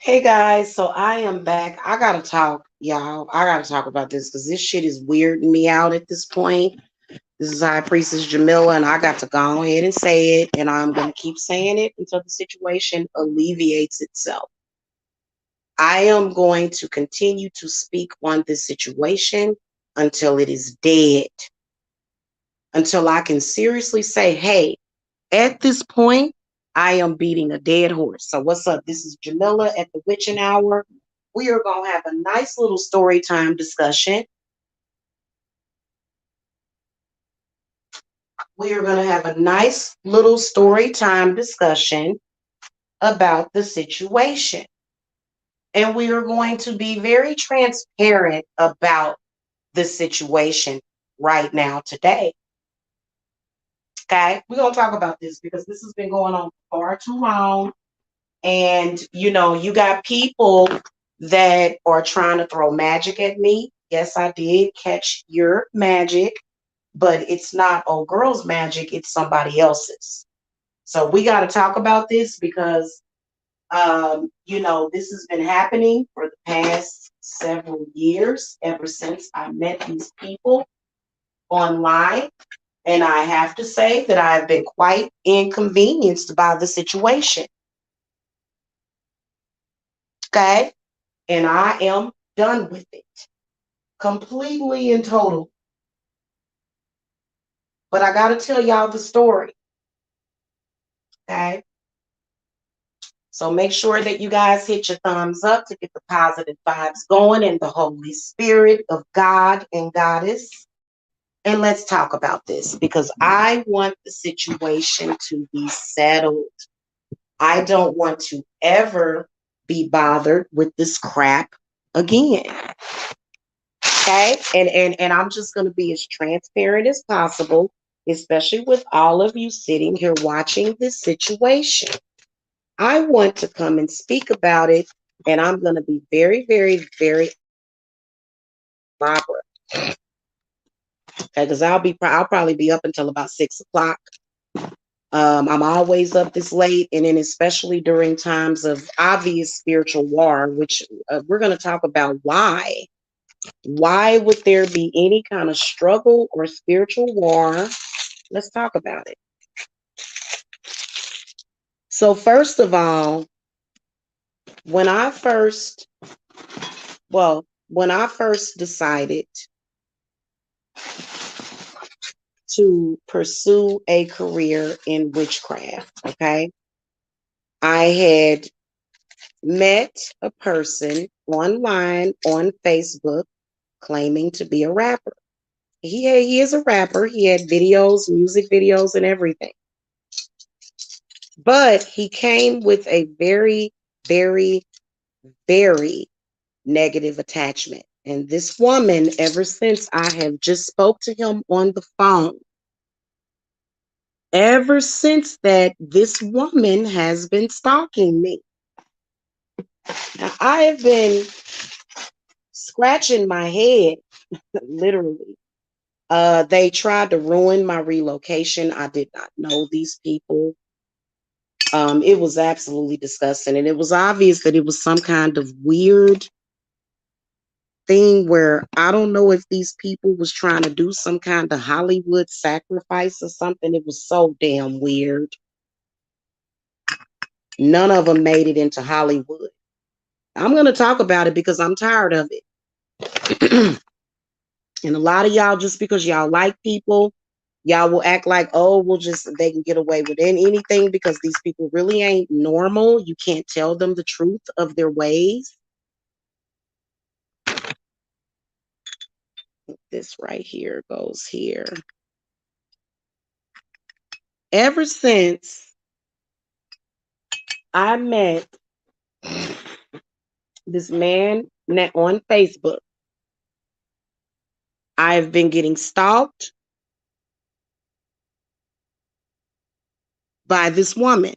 Hey guys, so I am back. I gotta talk, y'all. I gotta talk about this because this shit is weirding me out at this point. This is High Priestess Jamila, and I got to go ahead and say it, and I'm gonna keep saying it until the situation alleviates itself. I am going to continue to speak on this situation until it is dead, until I can seriously say, hey, at this point, I am beating a dead horse. So what's up? This is Jamila at the Witching Hour. We are going to have a nice little story time discussion. We are going to have a nice little story time discussion about the situation. And we are going to be very transparent about the situation right now today. Okay? We're going to talk about this because this has been going on far too long. And, you got people that are trying to throw magic at me. Yes, I did catch your magic, but it's not old girl's magic, it's somebody else's. So we got to talk about this because, this has been happening for the past several years, ever since I met these people online. And I have to say that I've been quite inconvenienced by the situation. Okay? And I am done with it completely and total. But I got to tell y'all the story. Okay. So make sure that you guys hit your thumbs up to get the positive vibes going and the Holy Spirit of God and Goddess. And let's talk about this because I want the situation to be settled. I don't want to ever be bothered with this crap again. Okay. And I'm just going to be as transparent as possible, especially with all of you sitting here watching this situation. I want to come and speak about it, and I'm going to be very, very, very elaborate. Okay, because I'll probably be up until about 6 o'clock. I'm always up this late, and then especially during times of obvious spiritual war, which we're going to talk about why. Why would there be any kind of struggle or spiritual war? Let's talk about it. So first of all, when I first, when I first decided to pursue a career in witchcraft, okay, I had met a person online on Facebook claiming to be a rapper. He is a rapper. He had videos, music videos, and everything. But he came with a very, very, very negative attachment. And this woman, ever since I have just spoke to him on the phone, ever since that, this woman has been stalking me. Now, I have been scratching my head, literally. They tried to ruin my relocation. I did not know these people. It was absolutely disgusting. And it was obvious that it was some kind of weird thing where I don't know if these people was trying to do some kind of Hollywood sacrifice or something. It was so damn weird. None of them made it into Hollywood. I'm going to talk about it because I'm tired of it. And a lot of y'all, just because y'all like people, y'all will act like, oh, they can get away with anything because these people really ain't normal. You can't tell them the truth of their ways. This right here goes here. Ever since I met this man on Facebook, I've been getting stalked by this woman.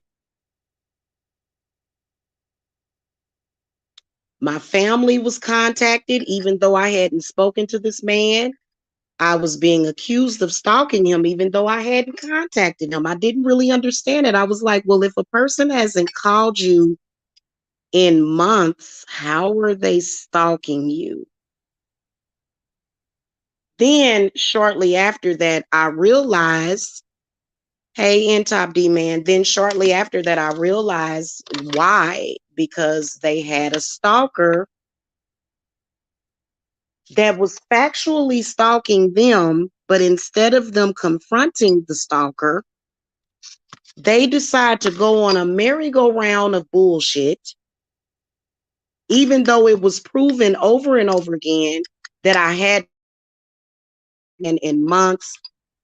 My family was contacted, even though I hadn't spoken to this man. I was being accused of stalking him, even though I hadn't contacted him. I didn't really understand it. I was like, well, if a person hasn't called you in months. How are they stalking you? Then shortly after that, I realized, hey, in Top D man, then shortly after that, I realized why. Because they had a stalker that was factually stalking them, but instead of them confronting the stalker, they decide to go on a merry-go-round of bullshit, even though it was proven over and over again that I had in months.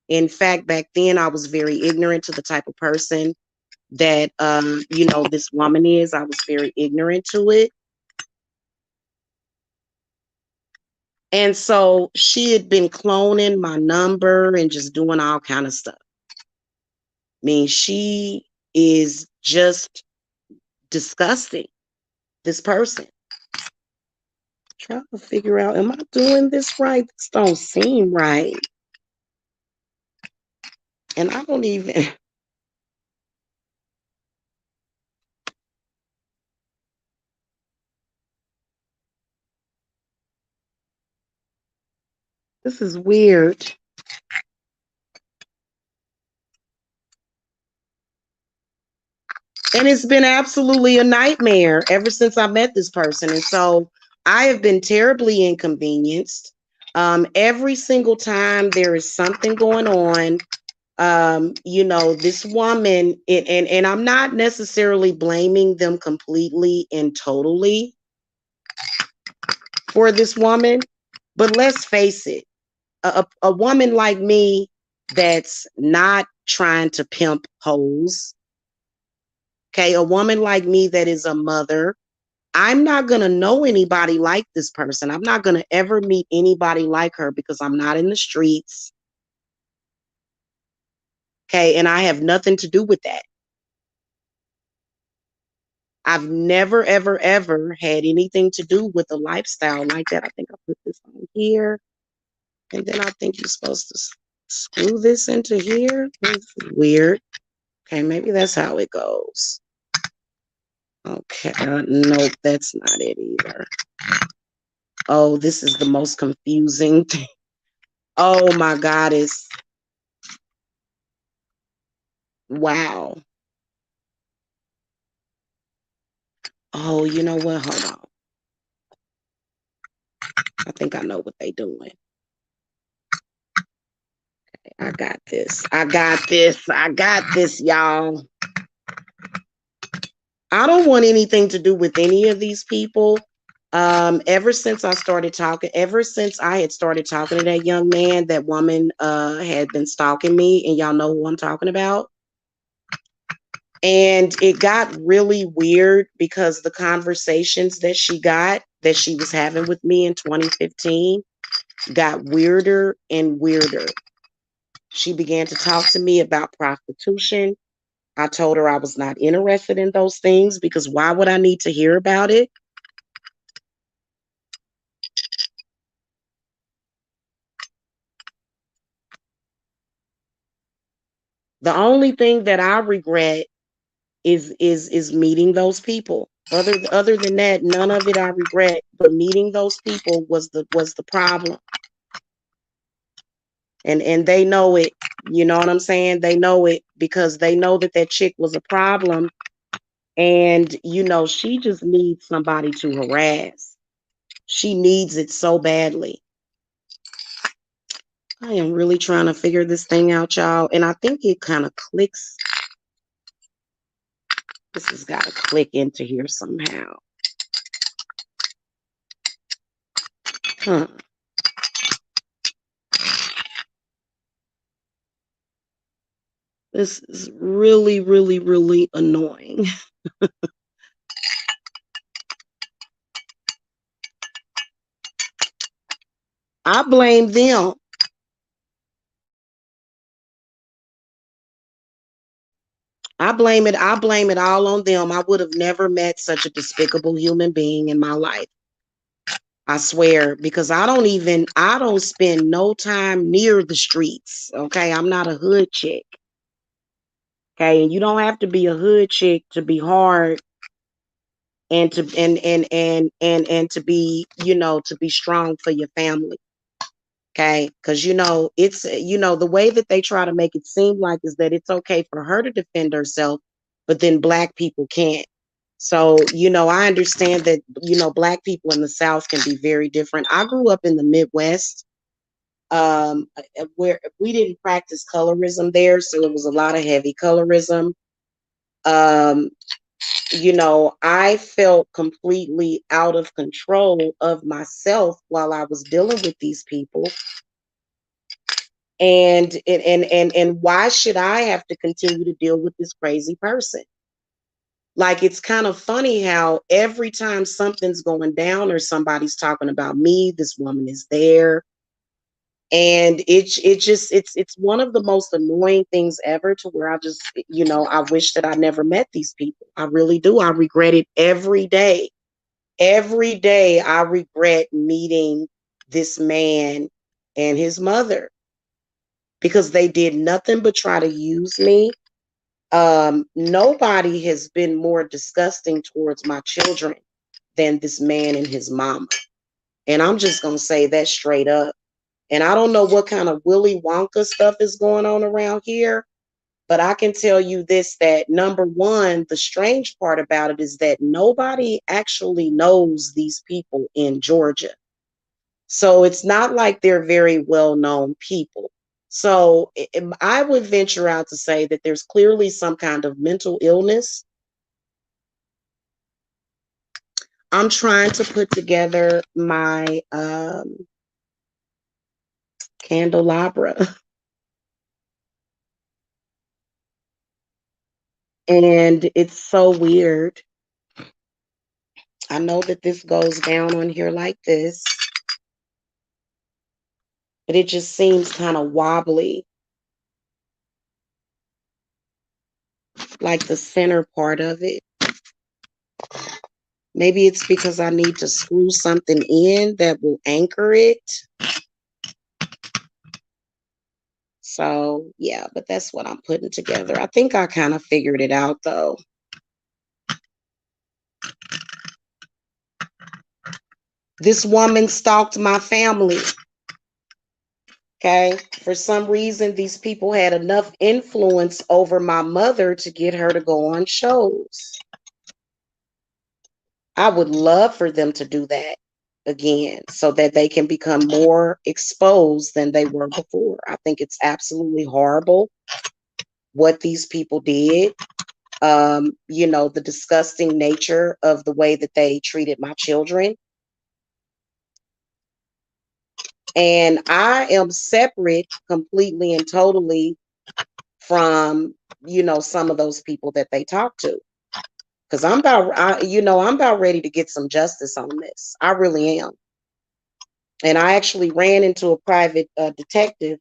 In fact, back then I was very ignorant to the type of person that this woman is. I was very ignorant to it. And so she had been cloning my number and just doing all kind of stuff. I mean, she is just disgusting, this person. Trying to figure out, am I doing this right? This don't seem right. And I don't even... This is weird. And it's been absolutely a nightmare ever since I met this person. And so I have been terribly inconvenienced. Every single time there is something going on, this woman, and I'm not necessarily blaming them completely and totally for this woman, but let's face it, a woman like me that's not trying to pimp hoes, okay, a woman like me that is a mother, I'm not going to know anybody like this person. I'm not going to ever meet anybody like her because I'm not in the streets. Okay. And I have nothing to do with that. I've never, ever, ever had anything to do with a lifestyle like that. I think I put this on here. And then I think you're supposed to screw this into here. This is weird. Okay. Maybe that's how it goes. Okay. Nope. That's not it either. Oh, this is the most confusing thing. Oh my goddess. Wow. Oh, you know what? Hold on. I think I know what they doing. I got this. I got this. I got this, y'all. I don't want anything to do with any of these people. Ever since I had started talking to that young man, that woman had been stalking me, and y'all know who I'm talking about. And it got really weird because the conversations that she was having with me in 2015 got weirder and weirder. She began to talk to me about prostitution. I told her I was not interested in those things because why would I need to hear about it? The only thing that I regret is meeting those people. Other than that, none of it I regret. But meeting those people was the problem. And they know it. You know what I'm saying? They know it because they know that chick was a problem. And she just needs somebody to harass. She needs it so badly. I am really trying to figure this thing out, y'all. And I think it kind of clicks. This has got to click into here somehow. Huh. This is really, really, really annoying. I blame them. I blame it all on them. I would have never met such a despicable human being in my life. I swear, because I don't spend no time near the streets. Okay. I'm not a hood chick. Okay. And you don't have to be a hood chick to be hard and to and to be, to be strong for your family. Okay, because it's, the way that they try to make it seem like is that it's okay for her to defend herself, but then black people can't. So, I understand that, black people in the South can be very different. I grew up in the Midwest, where we didn't practice colorism there, so it was a lot of heavy colorism. Um, I felt completely out of control of myself while I was dealing with these people. And why should I have to continue to deal with this crazy person? Like, it's kind of funny how every time something's going down or somebody's talking about me, this woman is there. And it's one of the most annoying things ever, to where I just, I wish that I never met these people. I really do. I regret it every day. Every day I regret meeting this man and his mother, because they did nothing but try to use me. Nobody has been more disgusting towards my children than this man and his mama. And I'm just going to say that straight up. And I don't know what kind of Willy Wonka stuff is going on around here, but I can tell you this, that number one, the strange part about it is that nobody actually knows these people in Georgia. So it's not like they're very well-known people. So I would venture out to say that there's clearly some kind of mental illness. I'm trying to put together my candelabra. And it's so weird. I know that this goes down on here like this, but it just seems kind of wobbly, like the center part of it. Maybe it's because I need to screw something in that will anchor it. So, yeah, but that's what I'm putting together. I think I kind of figured it out, though. This woman stalked my family. Okay. For some reason, these people had enough influence over my mother to get her to go on shows. I would love for them to do that again, so that they can become more exposed than they were before. I think it's absolutely horrible what these people did. The disgusting nature of the way that they treated my children. And I am separate completely and totally from, some of those people that they talk to. Because I'm about ready to get some justice on this. I really am. And I actually ran into a private detective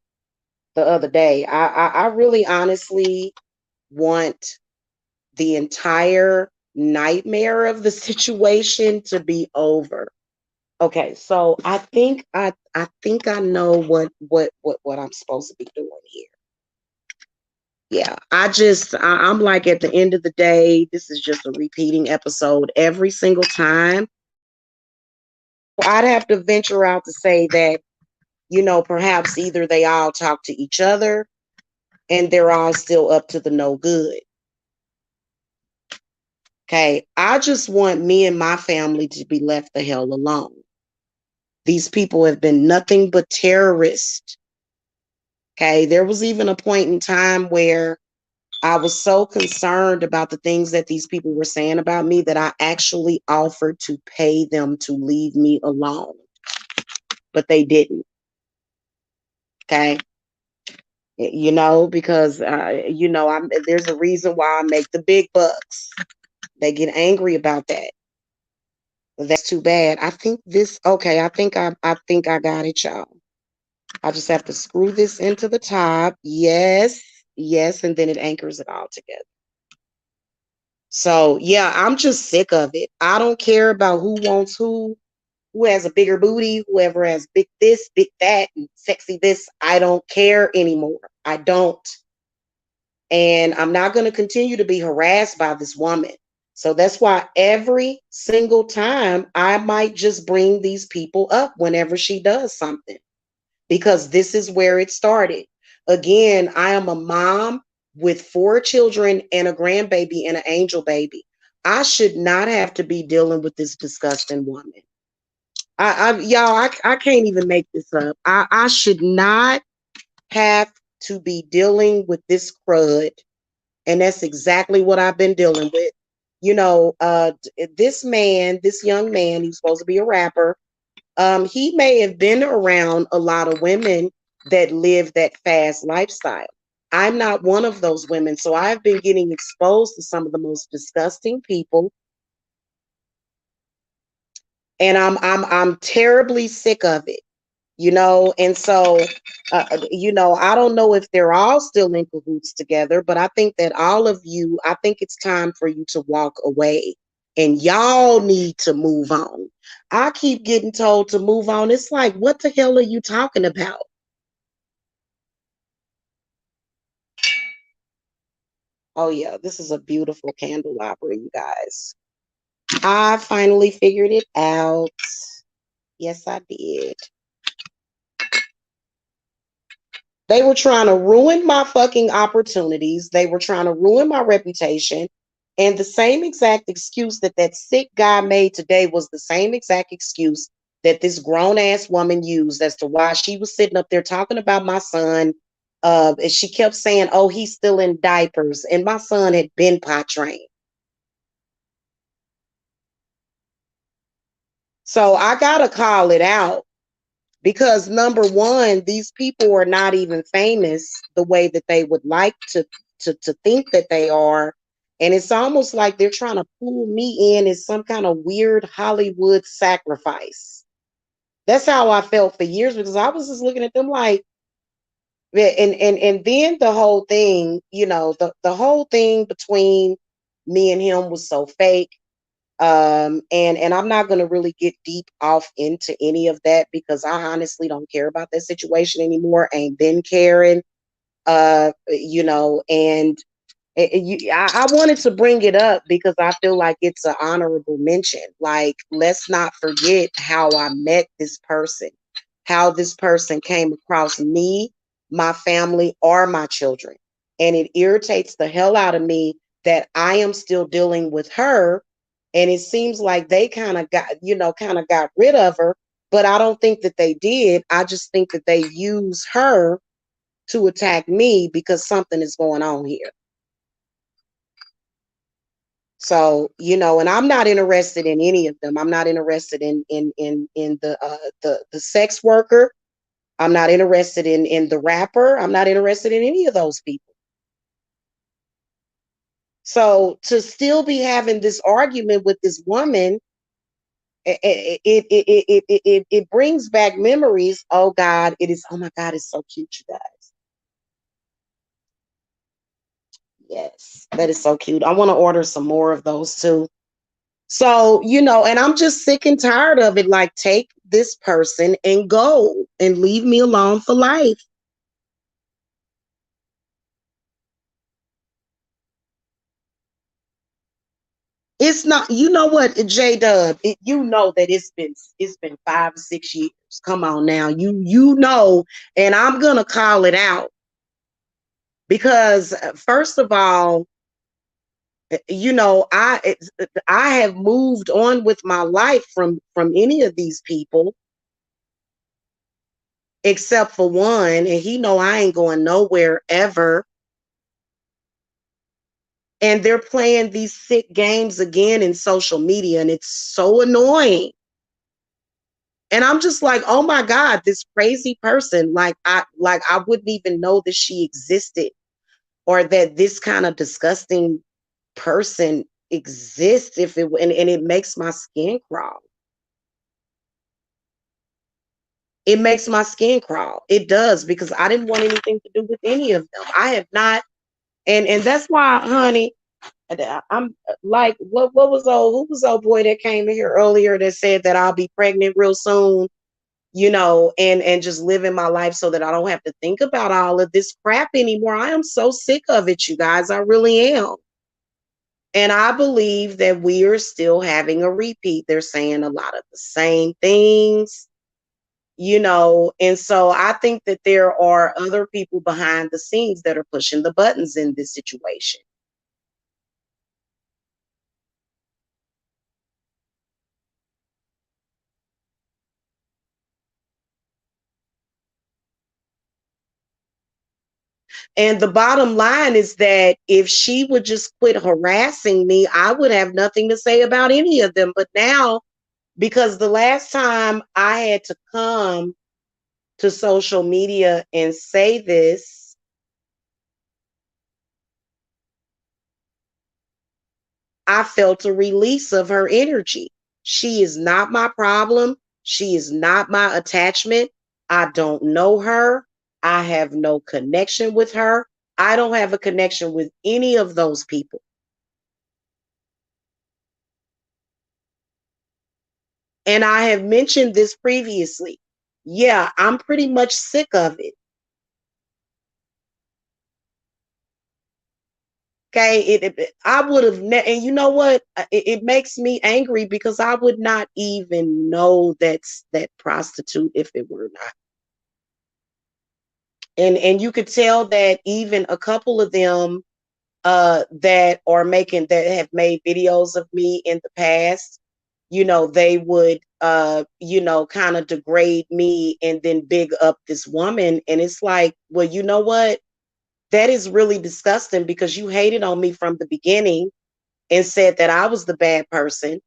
the other day. I really honestly want the entire nightmare of the situation to be over. Okay, so I think I know what I'm supposed to be doing here. Yeah, I'm like, at the end of the day, this is just a repeating episode every single time. I'd have to venture out to say that, perhaps either they all talk to each other and they're all still up to the no good. Okay, I just want me and my family to be left the hell alone. These people have been nothing but terrorists. Okay, there was even a point in time where I was so concerned about the things that these people were saying about me that I actually offered to pay them to leave me alone, but they didn't. Okay. Because, there's a reason why I make the big bucks. They get angry about that. That's too bad. Okay, I think I got it, y'all. I just have to screw this into the top. Yes, yes, and then it anchors it all together. So, yeah, I'm just sick of it. I don't care about who has a bigger booty, whoever has big this, big that, and sexy this. I don't care anymore. I don't. And I'm not going to continue to be harassed by this woman. So that's why every single time I might just bring these people up whenever she does something, because this is where it started. Again, I am a mom with 4 children and a grandbaby and an angel baby. I should not have to be dealing with this disgusting woman. I can't even make this up. I should not have to be dealing with this crud, and that's exactly what I've been dealing with. This man, this young man, he's supposed to be a rapper. He may have been around a lot of women that live that fast lifestyle. I'm not one of those women, so I've been getting exposed to some of the most disgusting people, and I'm terribly sick of it. And so I don't know if they're all still in cahoots together, but I think that I think it's time for you to walk away, and y'all need to move on. I keep getting told to move on. It's like, what the hell are you talking about? Oh yeah, this is a beautiful candelabra, you guys. I finally figured it out. Yes, I did. They were trying to ruin my fucking opportunities. They were trying to ruin my reputation. And the same exact excuse that that sick guy made today was the same exact excuse that this grown ass woman used as to why she was sitting up there talking about my son. And she kept saying, oh, he's still in diapers. And my son had been pot trained. So I got to call it out. Because number one, these people are not even famous the way that they would like to think that they are. And it's almost like they're trying to pull me in as some kind of weird Hollywood sacrifice. That's how I felt for years, because I was just looking at them like, and then the whole thing, the whole thing between me and him was so fake. And I'm not going to really get deep off into any of that, because I honestly don't care about that situation anymore. Ain't been caring. And I wanted to bring it up because I feel like it's an honorable mention. Like, let's not forget how I met this person, how this person came across me, my family, or my children. And it irritates the hell out of me that I am still dealing with her. And it seems like they kind of got rid of her, but I don't think that they did. I just think that they use her to attack me because something is going on here. So, and I'm not interested in any of them. I'm not interested in the sex worker. I'm not interested in the rapper. I'm not interested in any of those people. So to still be having this argument with this woman, it brings back memories. Oh God, it is. Oh my God, it's so cute, you guys. Yes, that is so cute. I want to order some more of those too. So, and I'm just sick and tired of it. Like, take this person and go and leave me alone for life. It's not, you know what, J Dub, you know that it's been 5 or 6 years. Come on now. And I'm gonna call it out because first of all, I have moved on with my life from any of these people except for one, and he know I ain't going nowhere ever. And they're playing these sick games again in social media, and it's so annoying. And I'm just like, oh my God, this crazy person, like I wouldn't even know that she existed, or that this kind of disgusting person exists, and it makes my skin crawl. It makes my skin crawl. It does, because I didn't want anything to do with any of them. I have not, and that's why, honey, I'm like, what was who was old boy that came in here earlier that said that I'll be pregnant real soon, and just living my life so that I don't have to think about all of this crap anymore. I am so sick of it, you guys. I really am. And I believe that we are still having a repeat. They're saying a lot of the same things, and so I think that there are other people behind the scenes that are pushing the buttons in this situation. And the bottom line is that if she would just quit harassing me, I would have nothing to say about any of them. But now, because the last time I had to come to social media and say this, I felt a release of her energy. She is not my problem. She is not my attachment. I don't know her. I have no connection with her. I don't have a connection with any of those people. And I have mentioned this previously. Yeah, I'm pretty much sick of it. Okay, I would have, and you know what? It makes me angry because I would not even know that's that prostitute if it were not. And you could tell that even a couple of them that have made videos of me in the past, they would kind of degrade me and then big up this woman. And it's like, well, you know what? That is really disgusting because you hated on me from the beginning and said that I was the bad person.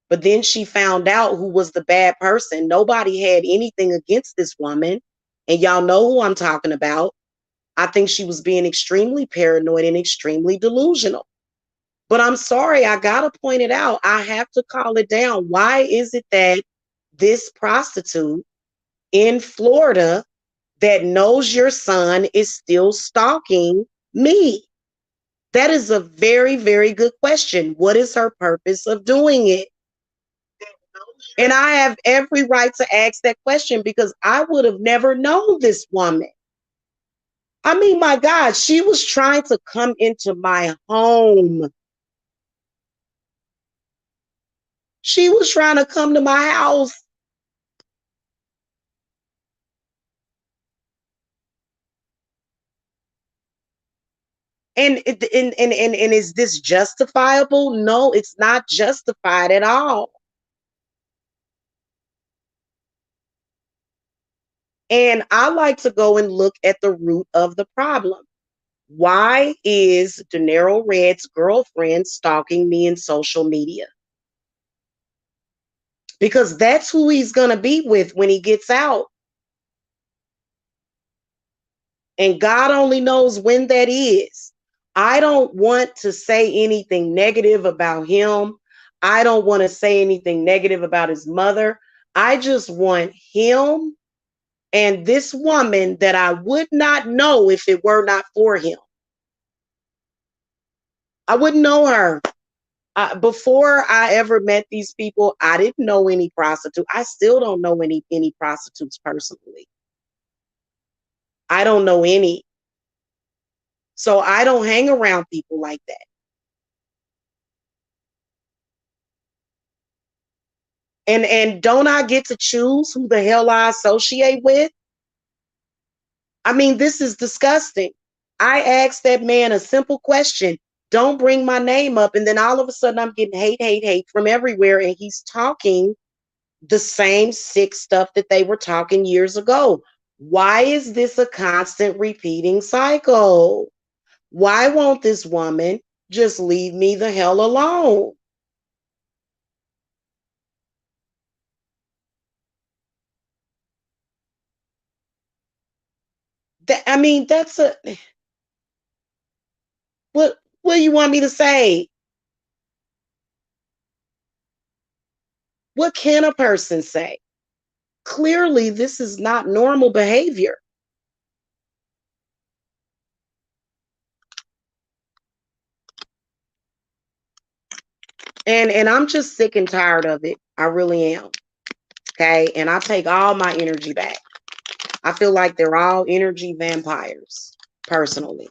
But then she found out who was the bad person. Nobody had anything against this woman. And y'all know who I'm talking about. I think she was being extremely paranoid and extremely delusional. But I'm sorry, I got to point it out. I have to call it down. Why is it that this prostitute in Florida that knows your son is still stalking me? That is a very, very good question. What is her purpose of doing it? And I have every right to ask that question because I would have never known this woman. I mean, my God, she was trying to come into my home. She was trying to come to my house. And is this justifiable? No, it's not justified at all. And I like to go and look at the root of the problem. Why is De Niro Red's girlfriend stalking me in social media? Because that's who he's going to be with when he gets out. And God only knows when that is. I don't want to say anything negative about him. I don't want to say anything negative about his mother. I just want him and this woman that I would not know if it were not for him. I wouldn't know her. Before I ever met these people, I didn't know any prostitute. I still don't know any prostitutes personally. I don't know any. So I don't hang around people like that. And don't I get to choose who the hell I associate with? I mean, this is disgusting. I asked that man a simple question. Don't bring my name up. And then all of a sudden I'm getting hate, hate, hate from everywhere. And he's talking the same sick stuff that they were talking years ago. Why is this a constant repeating cycle? Why won't this woman just leave me the hell alone? I mean, that's a what do you want me to say? What can a person say? Clearly, this is not normal behavior. And I'm just sick and tired of it. I really am. Okay. And I take all my energy back. I feel like they're all energy vampires, personally.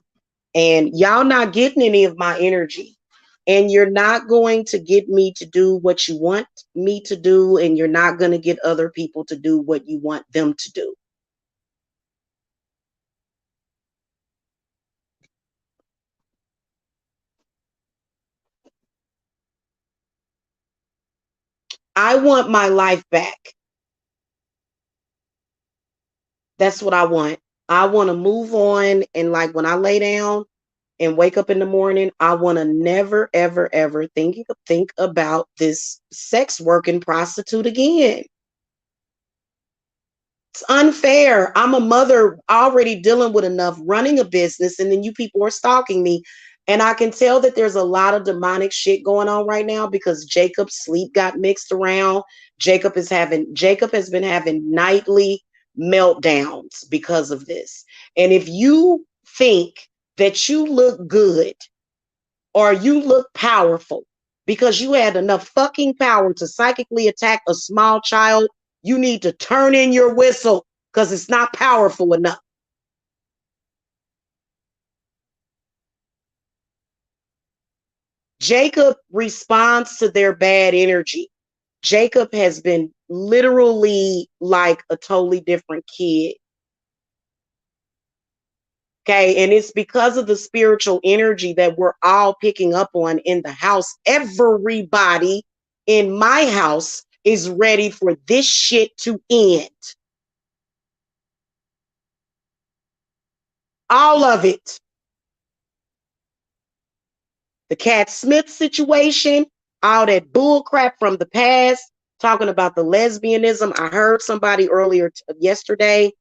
And y'all not getting any of my energy. And you're not going to get me to do what you want me to do, and you're not going to get other people to do what you want them to do. I want my life back. That's what I want. I want to move on. And like when I lay down and wake up in the morning, I want to never, ever, ever think about this sex working prostitute again. It's unfair. I'm a mother already dealing with enough running a business, and then you people are stalking me. And I can tell that there's a lot of demonic shit going on right now because Jacob's sleep got mixed around. Jacob has been having nightly meltdowns because of this. And if you think that you look good or you look powerful because you had enough fucking power to psychically attack a small child, you need to turn in your whistle because it's not powerful enough. Jacob responds to their bad energy. Jacob has been literally like a totally different kid. Okay. And it's because of the spiritual energy that we're all picking up on in the house. Everybody in my house is ready for this shit to end. All of it. The Cat Smith situation, all that bull crap from the past, talking about the lesbianism. I heard somebody earlier yesterday.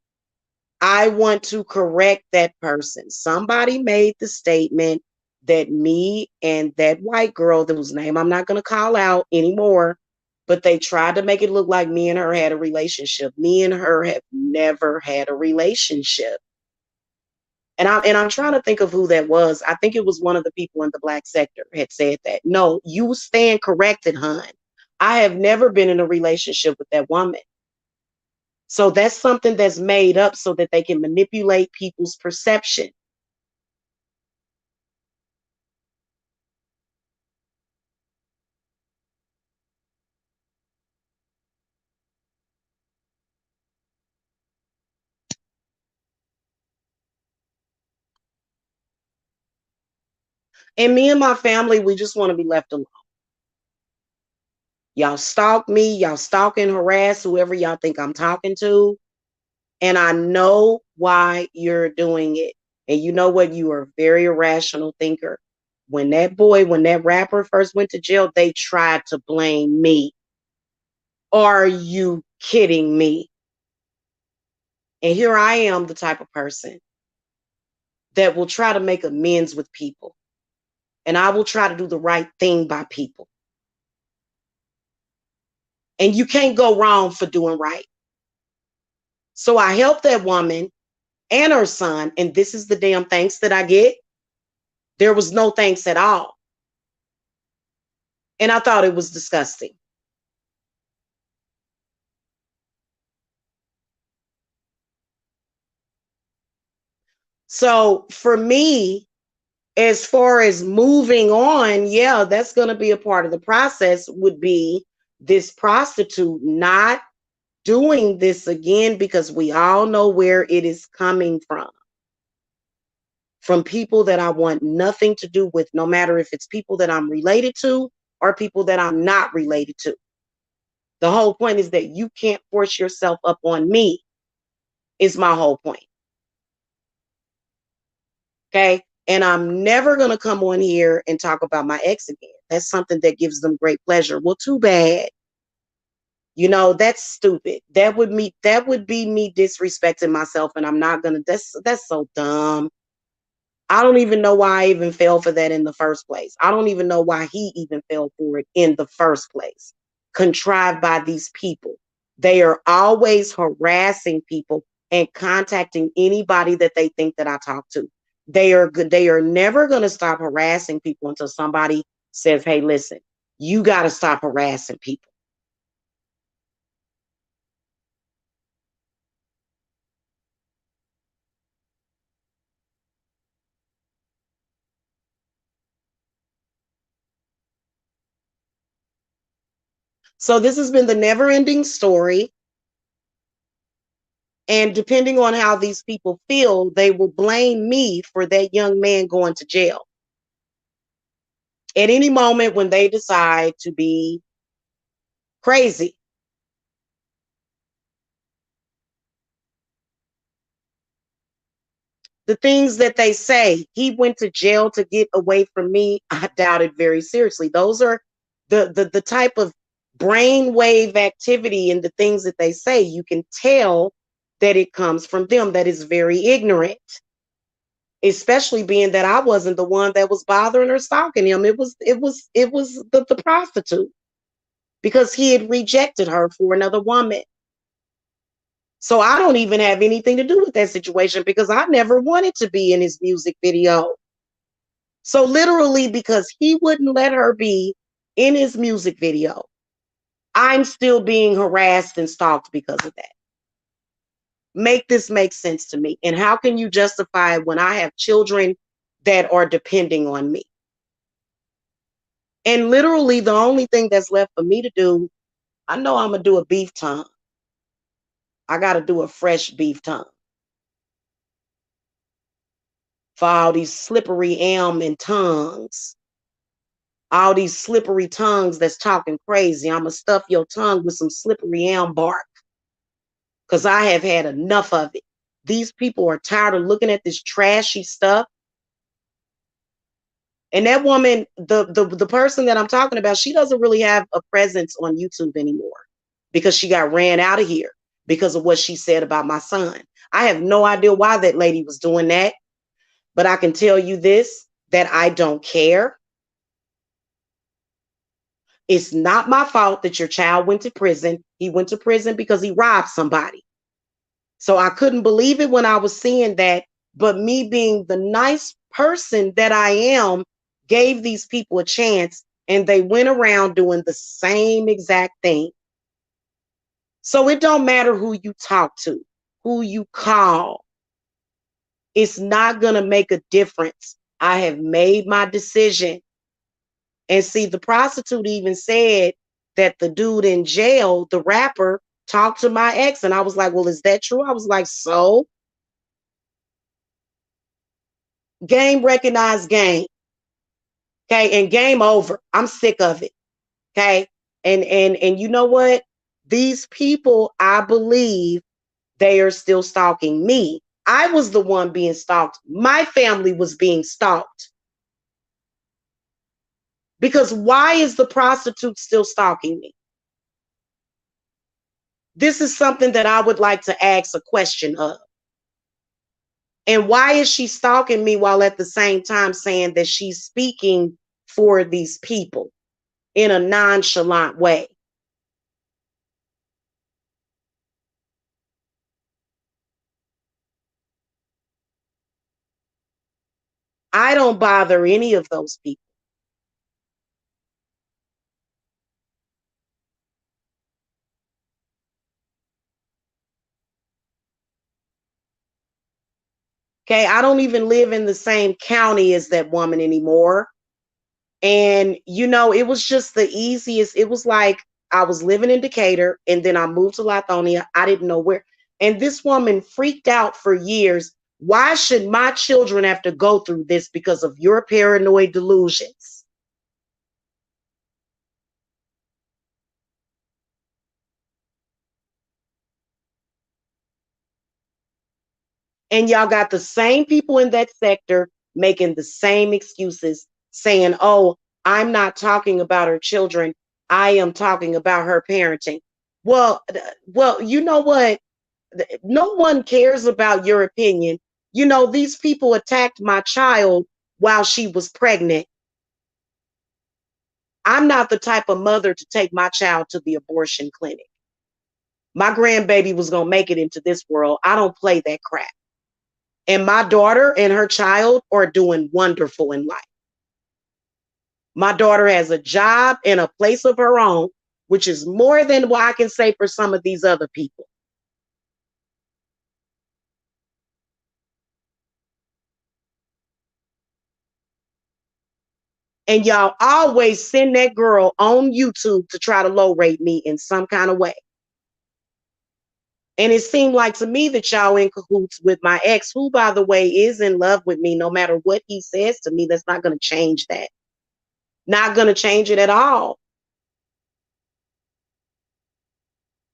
I want to correct that person. Somebody made the statement that me and that white girl, whose name I'm not going to call out anymore, but they tried to make it look like me and her had a relationship. Me and her have never had a relationship. And I'm trying to think of who that was. I think it was one of the people in the black sector had said that. No, you stand corrected, hon. I have never been in a relationship with that woman. So that's something that's made up so that they can manipulate people's perception. And me and my family, we just want to be left alone. Y'all stalk me, y'all stalk and harass whoever y'all think I'm talking to. And I know why you're doing it. And you know what? You are a very irrational thinker. When that rapper first went to jail, they tried to blame me. Are you kidding me? And here I am, the type of person that will try to make amends with people. And I will try to do the right thing by people. And you can't go wrong for doing right. So I helped that woman and her son. And this is the damn thanks that I get. There was no thanks at all. And I thought it was disgusting. So for me, as far as moving on, yeah, that's going to be a part of the process, would be this prostitute not doing this again, because we all know where it is coming from people that I want nothing to do with, no matter if it's people that I'm related to or people that I'm not related to. The whole point is that you can't force yourself up on me, is my whole point. Okay. And I'm never going to come on here and talk about my ex again. That's something that gives them great pleasure. Well, too bad. You know, that's stupid. That would be me disrespecting myself, and I'm not gonna. That's so dumb. I don't even know why I even fell for that in the first place. I don't even know why he even fell for it in the first place. Contrived by these people. They are always harassing people and contacting anybody that they think that I talk to. They are never going to stop harassing people until somebody says, "Hey, listen, you got to stop harassing people." So this has been the never-ending story. And depending on how these people feel, they will blame me for that young man going to jail. At any moment when they decide to be crazy. The things that they say, he went to jail to get away from me, I doubt it very seriously. Those are the type of brainwave activity and the things that they say. You can tell that it comes from them, that is very ignorant. Especially being that I wasn't the one that was bothering or stalking him. It was the prostitute, because he had rejected her for another woman. So I don't even have anything to do with that situation because I never wanted to be in his music video. So literally, because he wouldn't let her be in his music video, I'm still being harassed and stalked because of that. Make this make sense to me. And how can you justify it when I have children that are depending on me? And literally, the only thing that's left for me to do, I know I'm going to do a beef tongue. I got to do a fresh beef tongue for all these slippery elm and tongues. All these slippery tongues that's talking crazy. I'm going to stuff your tongue with some slippery elm bark because I have had enough of it. These people are tired of looking at this trashy stuff. And that woman, the person that I'm talking about, she doesn't really have a presence on YouTube anymore because she got ran out of here because of what she said about my son. I have no idea why that lady was doing that, but I can tell you this, that I don't care. It's not my fault that your child went to prison. He went to prison because he robbed somebody. So I couldn't believe it when I was seeing that. But me being the nice person that I am, gave these people a chance and they went around doing the same exact thing. So it don't matter who you talk to, who you call. It's not going to make a difference. I have made my decision. And see, the prostitute even said that the dude in jail, the rapper, talked to my ex. And I was like, well, is that true? I was like, so? Game recognized game. Okay. And game over. I'm sick of it. Okay. And you know what? These people, I believe they are still stalking me. I was the one being stalked. My family was being stalked. Because why is the prostitute still stalking me? This is something that I would like to ask a question of. And why is she stalking me while at the same time saying that she's speaking for these people in a nonchalant way? I don't bother any of those people. Okay, I don't even live in the same county as that woman anymore. And, it was just the easiest. It was like I was living in Decatur and then I moved to Lithonia. I didn't know where. And this woman freaked out for years. Why should my children have to go through this because of your paranoid delusions? And y'all got the same people in that sector making the same excuses, saying, oh, I'm not talking about her children. I am talking about her parenting. Well, you know what? No one cares about your opinion. These people attacked my child while she was pregnant. I'm not the type of mother to take my child to the abortion clinic. My grandbaby was going to make it into this world. I don't play that crap. And my daughter and her child are doing wonderful in life. My daughter has a job and a place of her own, which is more than what I can say for some of these other people. And y'all always send that girl on YouTube to try to low rate me in some kind of way. And it seemed like to me that y'all in cahoots with my ex, who, by the way, is in love with me. No matter what he says to me, that's not going to change that. Not going to change it at all.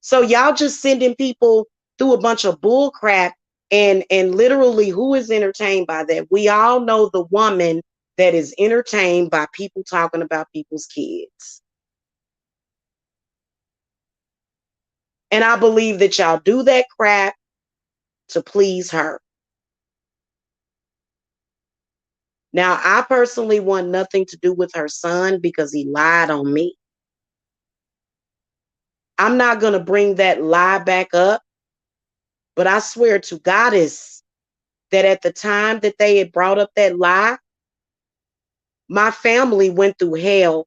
So y'all just sending people through a bunch of bull crap, and literally, who is entertained by that? We all know the woman that is entertained by people talking about people's kids. And I believe that y'all do that crap to please her. Now, I personally want nothing to do with her son because he lied on me. I'm not going to bring that lie back up, but I swear to Goddess that at the time that they had brought up that lie, my family went through hell.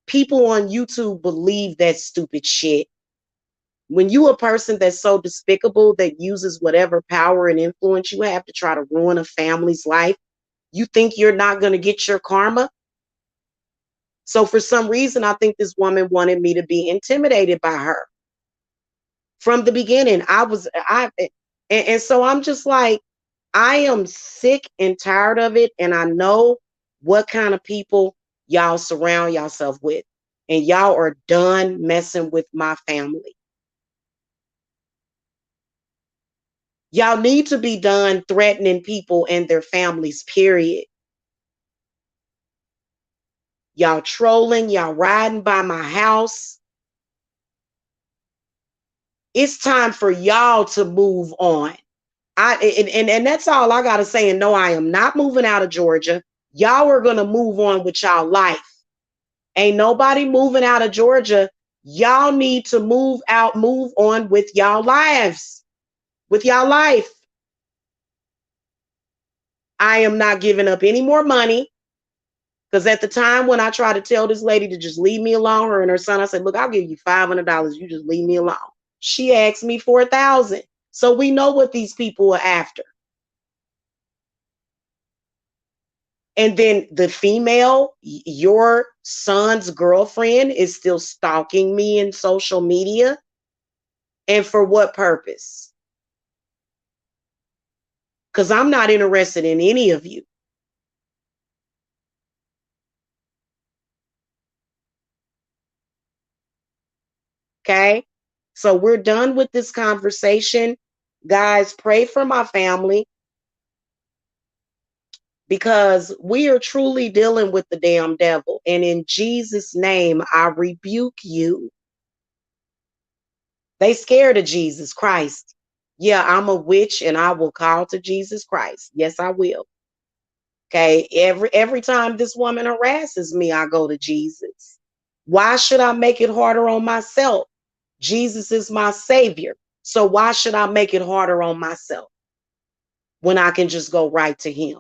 People on YouTube believe that stupid shit. When you a person that's so despicable that uses whatever power and influence you have to try to ruin a family's life, you think you're not going to get your karma? So for some reason, I think this woman wanted me to be intimidated by her. From the beginning, and so I'm just like, I am sick and tired of it. And I know what kind of people y'all surround yourself with. And y'all are done messing with my family. Y'all need to be done threatening people and their families, period. Y'all trolling, y'all riding by my house. It's time for y'all to move on. And that's all I gotta say. And no, I am not moving out of Georgia. Y'all are gonna move on with y'all life. Ain't nobody moving out of Georgia. Y'all need to move out, move on with y'all lives, with y'all life. I am not giving up any more money. Because at the time when I tried to tell this lady to just leave me alone, her and her son, I said, look, I'll give you $500. You just leave me alone. She asked me for $1,000. So we know what these people are after. And then the female, your son's girlfriend, is still stalking me in social media. And for what purpose? Because I'm not interested in any of you. Okay? So we're done with this conversation. Guys, pray for my family, because we are truly dealing with the damn devil. And in Jesus' name, I rebuke you. They scared of Jesus Christ. Yeah, I'm a witch and I will call to Jesus Christ. Yes, I will. Okay. Every time this woman harasses me, I go to Jesus. Why should I make it harder on myself? Jesus is my savior. So why should I make it harder on myself when I can just go right to him?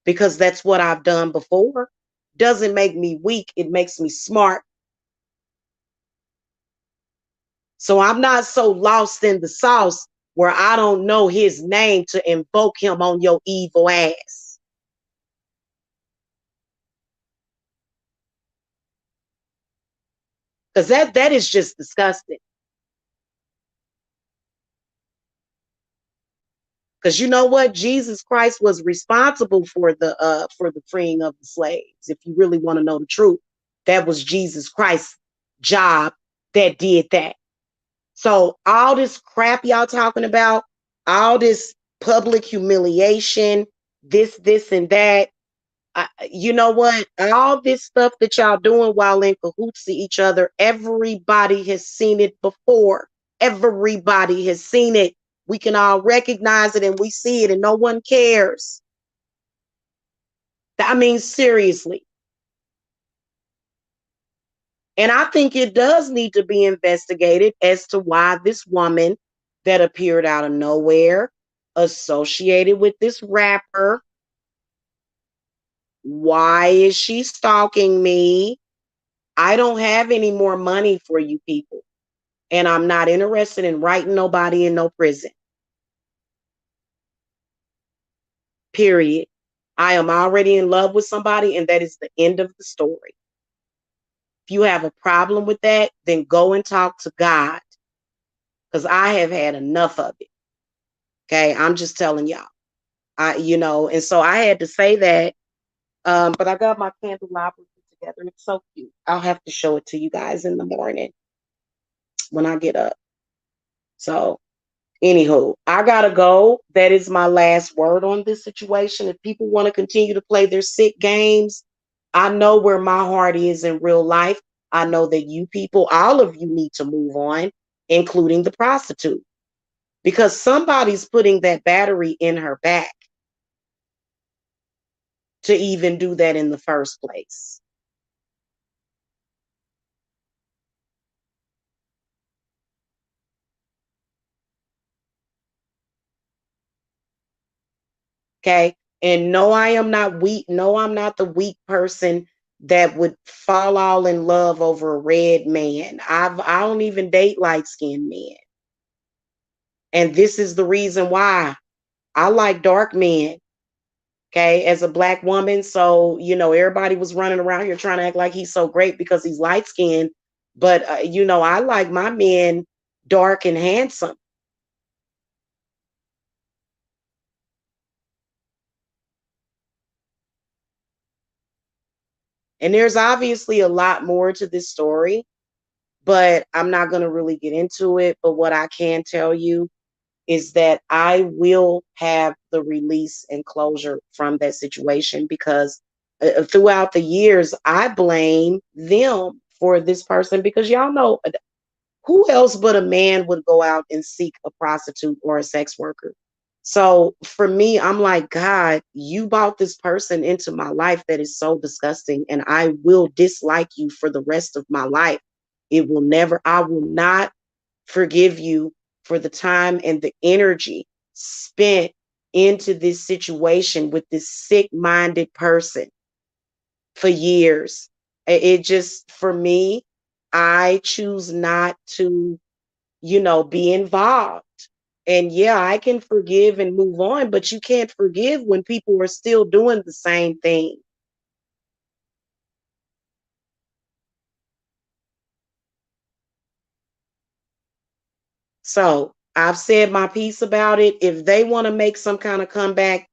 Because that's what I've done before. Doesn't make me weak, it makes me smart. So I'm not so lost in the sauce where I don't know his name to invoke him on your evil ass. Because that is just disgusting. Because you know what? Jesus Christ was responsible for the freeing of the slaves. If you really want to know the truth, that was Jesus Christ's job that did that. So all this crap y'all talking about, all this public humiliation, this, and that, you know what? All this stuff that y'all doing while in cahoots to each other, everybody has seen it before. Everybody has seen it. We can all recognize it and we see it and no one cares. I mean, seriously. And I think it does need to be investigated as to why this woman that appeared out of nowhere, associated with this rapper, why is she stalking me? I don't have any more money for you people. And I'm not interested in writing nobody in no prison. Period. I am already in love with somebody, and that is the end of the story. If you have a problem with that, then go and talk to God, because I have had enough of it. Okay, I'm just telling y'all. And so I had to say that. But I got my candelabra together. It's so cute. I'll have to show it to you guys in the morning when I get up. So, anywho, I gotta go. That is my last word on this situation. If people want to continue to play their sick games, I know where my heart is in real life. I know that you people, all of you, need to move on, including the prostitute, because somebody's putting that battery in her back to even do that in the first place. Okay. And no, I am not weak. No, I'm not the weak person that would fall all in love over a red man. I don't even date light skinned men. And this is the reason why I like dark men. Okay, as a black woman. So, everybody was running around here trying to act like he's so great because he's light skinned. But, I like my men dark and handsome. And there's obviously a lot more to this story, but I'm not going to really get into it. But what I can tell you is that I will have the release and closure from that situation, because throughout the years, I blame them for this person, because y'all know who else but a man would go out and seek a prostitute or a sex worker. So for me, I'm like, God, you brought this person into my life that is so disgusting, and I will dislike you for the rest of my life. I will not forgive you for the time and the energy spent into this situation with this sick minded person for years. It just, for me, I choose not to, be involved. And yeah, I can forgive and move on, but you can't forgive when people are still doing the same thing. So I've said my piece about it. If they want to make some kind of comeback,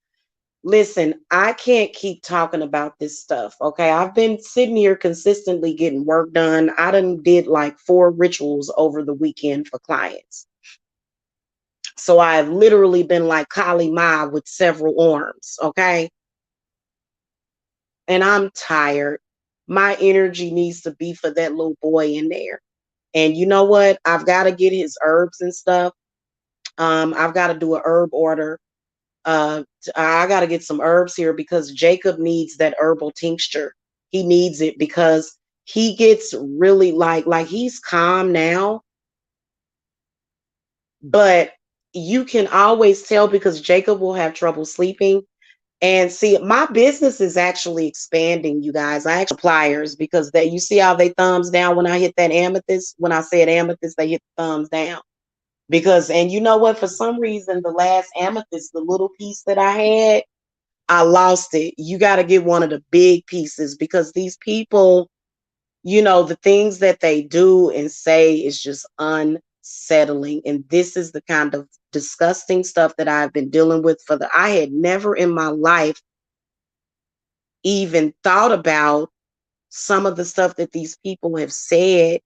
listen, I can't keep talking about this stuff. Okay. I've been sitting here consistently getting work done. I done did like 4 rituals over the weekend for clients. So I've literally been like Kali Ma with several arms. Okay. And I'm tired. My energy needs to be for that little boy in there. And you know what? I've got to get his herbs and stuff. I've got to do a herb order. I got to get some herbs here because Jacob needs that herbal tincture. He needs it because he gets really like he's calm now, but you can always tell because Jacob will have trouble sleeping. And see, my business is actually expanding, you guys. I actually pliers, because you see how they thumbs down when I hit that amethyst. When I said amethyst, they hit the thumbs down. Because, and you know what? For some reason, the last amethyst, the little piece that I had, I lost it. You got to get one of the big pieces, because these people, the things that they do and say is just unsettling. And this is the kind of disgusting stuff that I've been dealing with I had never in my life even thought about some of the stuff that these people have said,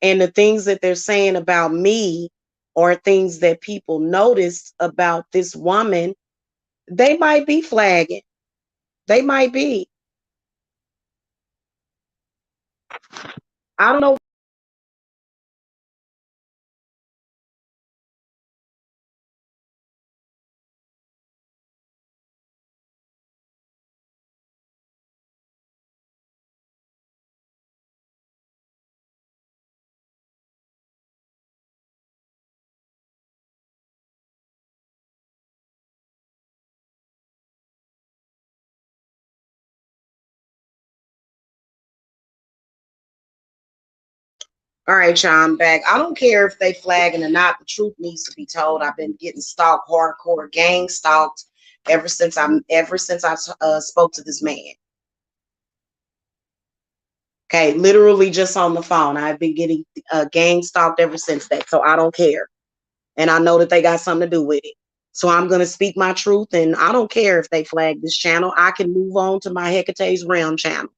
and the things that they're saying about me, or things that people noticed about this woman. They might be flagging. They might be. I don't know. All right, y'all, I'm back. I don't care if they flagging or not. The truth needs to be told. I've been getting stalked, hardcore gang stalked, ever since I spoke to this man. Okay, literally just on the phone. I've been getting gang stalked ever since that. So I don't care, and I know that they got something to do with it. So I'm gonna speak my truth, and I don't care if they flag this channel. I can move on to my Hecate's Realm channel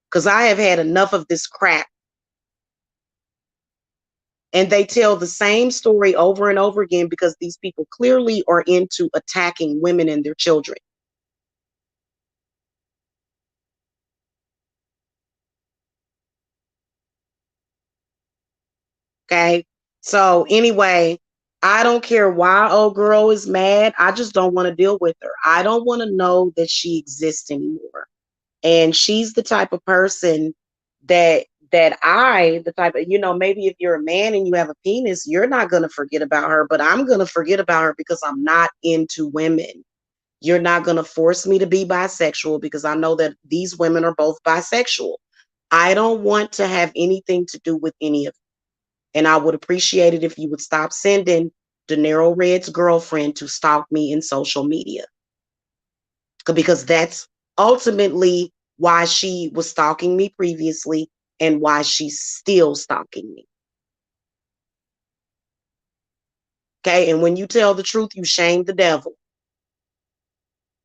because I have had enough of this crap. And they tell the same story over and over again because these people clearly are into attacking women and their children. Okay. So anyway, I don't care why old girl is mad. I just don't want to deal with her. I don't want to know that she exists anymore. And she's the type of person that the type of, maybe if you're a man and you have a penis, you're not going to forget about her, but I'm going to forget about her because I'm not into women. You're not going to force me to be bisexual because I know that these women are both bisexual. I don't want to have anything to do with any of them. And I would appreciate it if you would stop sending De Niro Red's girlfriend to stalk me in social media. Because that's ultimately why she was stalking me previously and why she's still stalking me. Okay. And when you tell the truth, you shame the devil.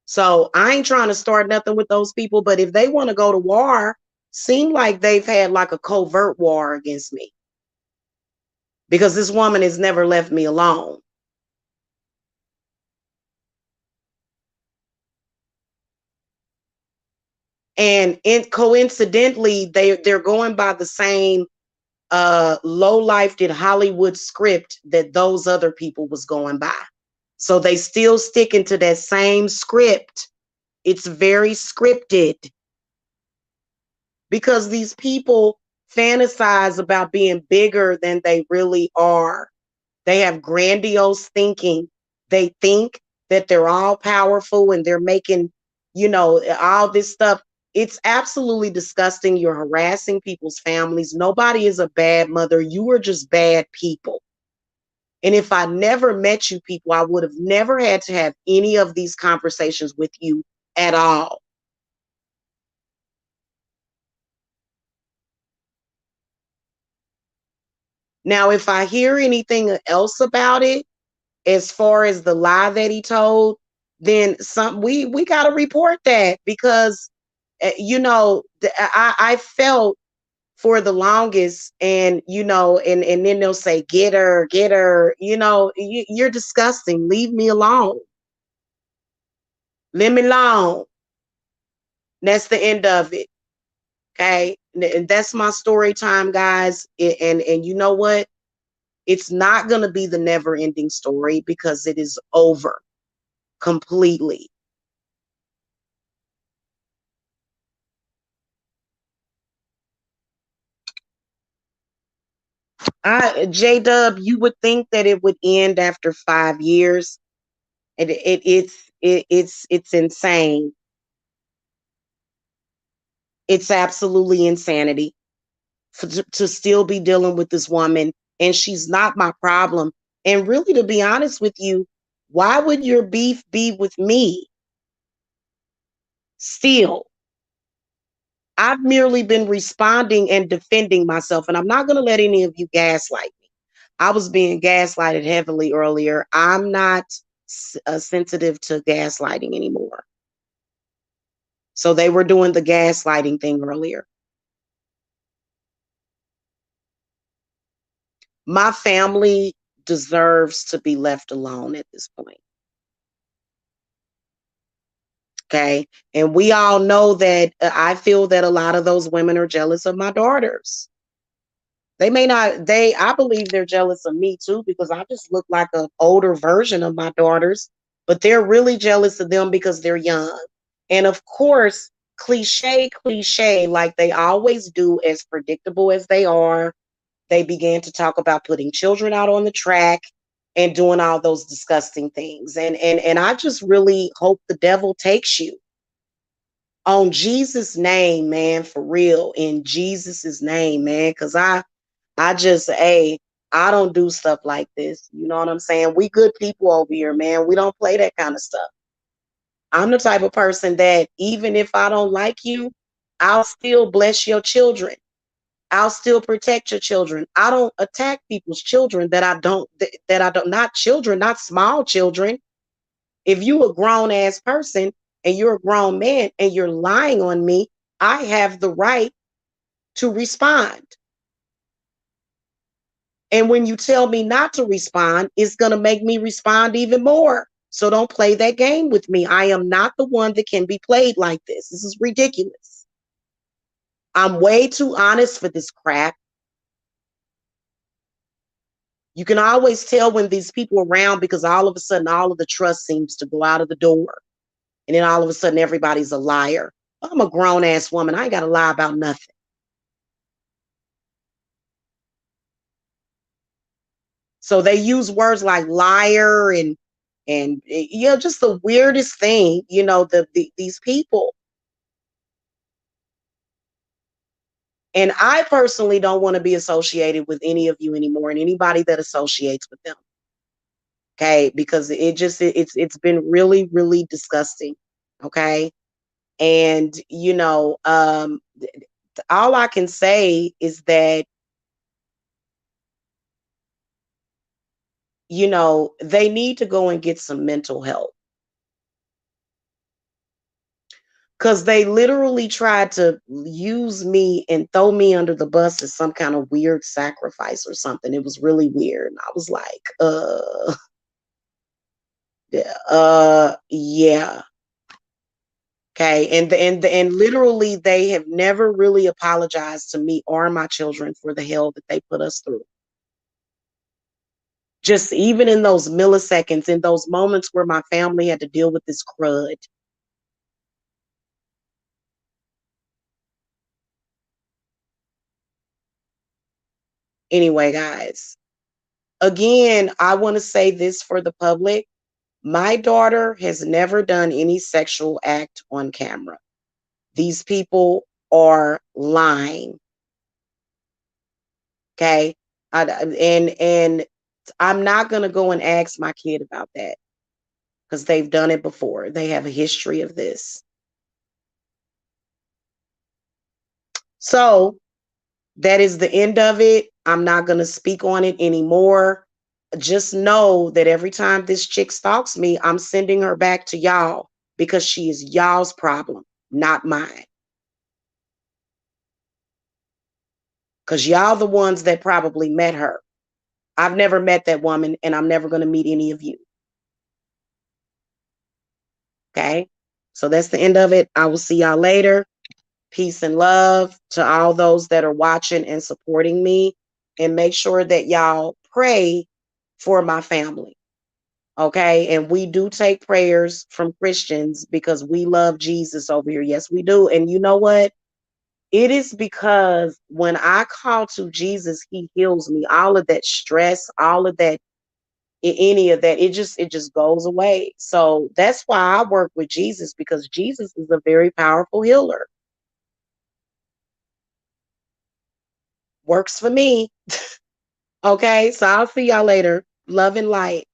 So I ain't trying to start nothing with those people, but if they want to go to war, seem like they've had like a covert war against me because this woman has never left me alone. And coincidentally, they're going by the same low life did Hollywood script that those other people was going by. So they still sticking to that same script. It's very scripted because these people fantasize about being bigger than they really are. They have grandiose thinking. They think that they're all powerful and they're making, all this stuff. It's absolutely disgusting. You're harassing people's families. Nobody is a bad mother. You are just bad people. And if I never met you people, I would have never had to have any of these conversations with you at all. Now, if I hear anything else about it, as far as the lie that he told, then we got to report that because I felt for the longest, and and then they'll say get her, you're disgusting, leave me alone, leave me alone. That's the end of it. Okay, and that's my story time, guys. And you know what, it's not going to be the never ending story because it is over completely. J Dub, you would think that it would end after 5 years. It's insane. It's absolutely insanity to still be dealing with this woman, and she's not my problem. And really, to be honest with you, why would your beef be with me? Still, I've merely been responding and defending myself, and I'm not going to let any of you gaslight me. I was being gaslighted heavily earlier. I'm not sensitive to gaslighting anymore. So they were doing the gaslighting thing earlier. My family deserves to be left alone at this point. Okay. And we all know that I feel that a lot of those women are jealous of my daughters. They may not, I believe they're jealous of me too, because I just look like an older version of my daughters, but they're really jealous of them because they're young. And of course, cliche, like they always do, as predictable as they are, they began to talk about putting children out on the track and doing all those disgusting things. And I just really hope the devil takes you. On Jesus' name, man, for real, in Jesus's name, man, because I just, hey, I don't do stuff like this. You know what I'm saying? We good people over here, man. We don't play that kind of stuff. I'm the type of person that even if I don't like you, I'll still bless your children. I'll still protect your children. I don't attack people's children that I don't, not children, not small children. If you a grown ass person and you're a grown man and you're lying on me, I have the right to respond. And when you tell me not to respond, it's going to make me respond even more. So don't play that game with me. I am not the one that can be played like this. This is ridiculous. I'm way too honest for this crap. You can always tell when these people are around because all of a sudden, all of the trust seems to go out of the door. And then all of a sudden, everybody's a liar. I'm a grown ass woman. I ain't got to lie about nothing. So they use words like liar and you know, just the weirdest thing, you know, these people. And I personally don't want to be associated with any of you anymore and anybody that associates with them. Okay, because it's been really, really disgusting. Okay. And you know, all I can say is that, you know, they need to go and get some mental help. Because they literally tried to use me and throw me under the bus as some kind of weird sacrifice or something. It was really weird. And I was like, yeah. Okay. And literally they have never really apologized to me or my children for the hell that they put us through. Just even in those milliseconds, in those moments where my family had to deal with this crud. Anyway, guys, again, I want to say this for the public. My daughter has never done any sexual act on camera. These people are lying. Okay. And I'm not going to go and ask my kid about that because they've done it before. They have a history of this. So that is the end of it. I'm not going to speak on it anymore. Just know that every time this chick stalks me, I'm sending her back to y'all because she is y'all's problem, not mine. Because y'all the ones that probably met her. I've never met that woman and I'm never going to meet any of you. Okay. So that's the end of it. I will see y'all later. Peace and love to all those that are watching and supporting me. And make sure that y'all pray for my family. Okay. And we do take prayers from Christians because we love Jesus over here. Yes, we do. And you know what? It is because when I call to Jesus, he heals me. All of that stress, all of that, any of that, it just goes away. So that's why I work with Jesus, because Jesus is a very powerful healer. Works for me. Okay, so I'll see y'all later. Love and light.